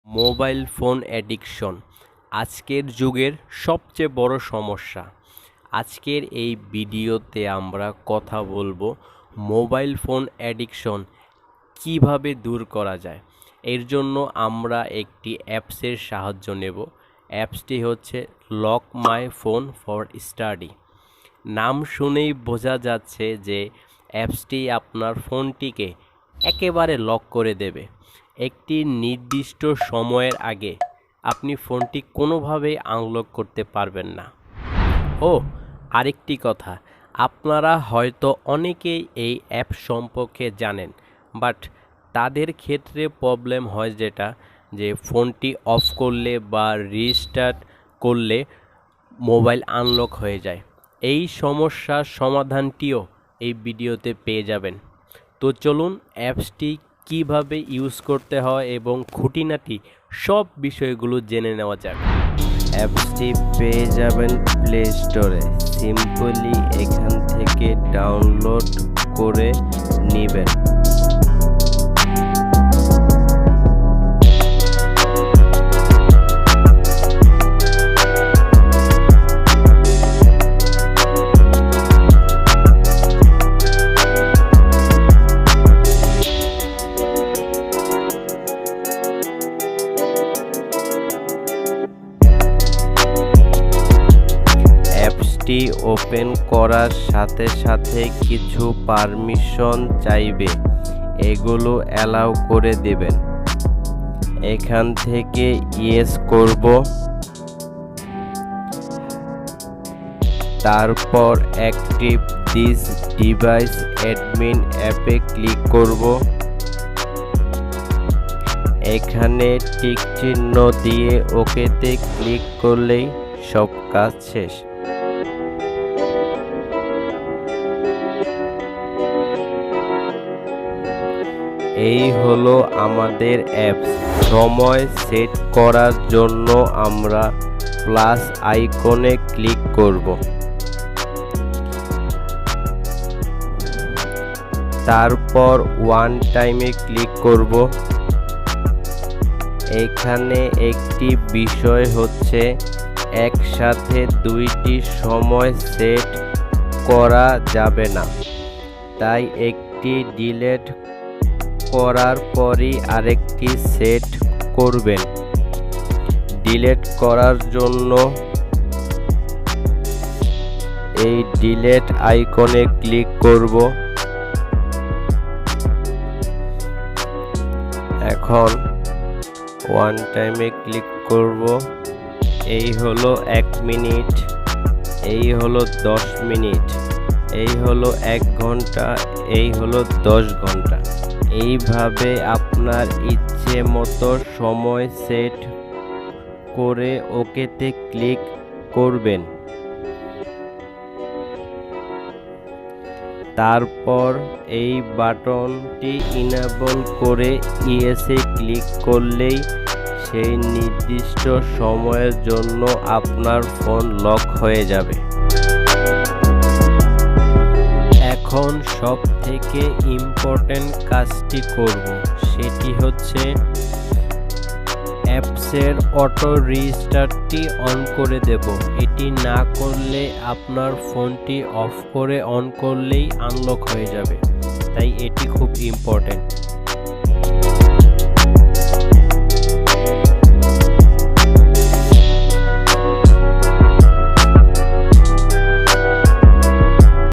Mobile phone addiction আজকের যুগের সবচেয়ে বড় সমস্যা। আজকের এই ভিডিওতে আমরা কথা বলবো মোবাইল ফোন অ্যাডিকশন কিভাবে দূর করা যায়। এর জন্য আমরা একটি অ্যাপসের সাহায্য নেব। অ্যাপসটি হচ্ছে lock my phone for study. নাম শুনেই বোঝা যাচ্ছে যে অ্যাপসটি আপনার ফোনটিকে একেবারে লক করে দেবে। একটি নির্দিষ্ট সময়ের আগে আপনি ফোনটি কোনোভাবেই আনলক করতে পারবেন না। ও আরেকটি কথা, আপনারা হয়তো অনেকেই এই অ্যাপ সম্পর্কে জানেন, বাট তাদের ক্ষেত্রে প্রবলেম হয় যেটা যে ফোনটি অফ করলে বা রিস্টার্ট করলে মোবাইল আনলক হয়ে যায়। এই সমস্যার সমাধানটিও এই ভিডিওতে পেয়ে যাবেন। তো চলুন অ্যাপসটি কিভাবে ইউজ করতে হয় এবং খুঁটিনাটি সব বিষয়গুলো জেনে নেওয়া যাক। অ্যাপসটি পেয়ে যাবেন প্লে স্টোরে। সিম্পলি এখান থেকে ডাউনলোড করে নেবেন। অ্যাপসটি ওপেন করার সাথে সাথে কিছু পারমিশন চাইবে, এগুলো অ্যালাউ করে দেবেন। এখান থেকে ইয়েস করব, তারপর অ্যাক্টিভ দিস ডিভাইস অ্যাডমিন অ্যাপে ক্লিক করব। এখানে টিক চিহ্ন দিয়ে ওকেতে ক্লিক করলেই সব কাজ শেষ। এই হলো আমাদের অ্যাপস। সময় সেট করার জন্য আমরা প্লাস আইকনে ক্লিক করব, তারপর ওয়ান টাইমে ক্লিক করব। এখানে একটি বিষয় হচ্ছে একসাথে দুইটি সময় সেট করা যাবে না, তাই একটি ডিলিট করার পরই আরেকটি সেট করবেন। ডিলিট করার জন্য এই ডিলিট আইকনে ক্লিক করব। এখন ওয়ান টাইমে ক্লিক করব। এই হলো 1 মিনিট, এই হলো 10 মিনিট, এই হলো 1 ঘন্টা, এই হলো 10 ঘন্টা। এইভাবে আপনার ইচ্ছে মতো সময় সেট করে ওকেতে ক্লিক করবেন। তারপর এই বাটনটি ইনেবল করে ইয়েসে ক্লিক করলেই সেই নির্দিষ্ট সময়ের জন্য আপনার ফোন লক হয়ে যাবে। এখন সব থেকে ইম্পর্টেন্ট কাজটি করব, সেটি হচ্ছে অ্যাপসের অটো রিস্টার্টটি অন করে দেব। এটি না করলে আপনার ফোনটি অফ করে অন করলেই আনলক হয়ে যাবে, তাই এটি খুব ইম্পর্টেন্ট।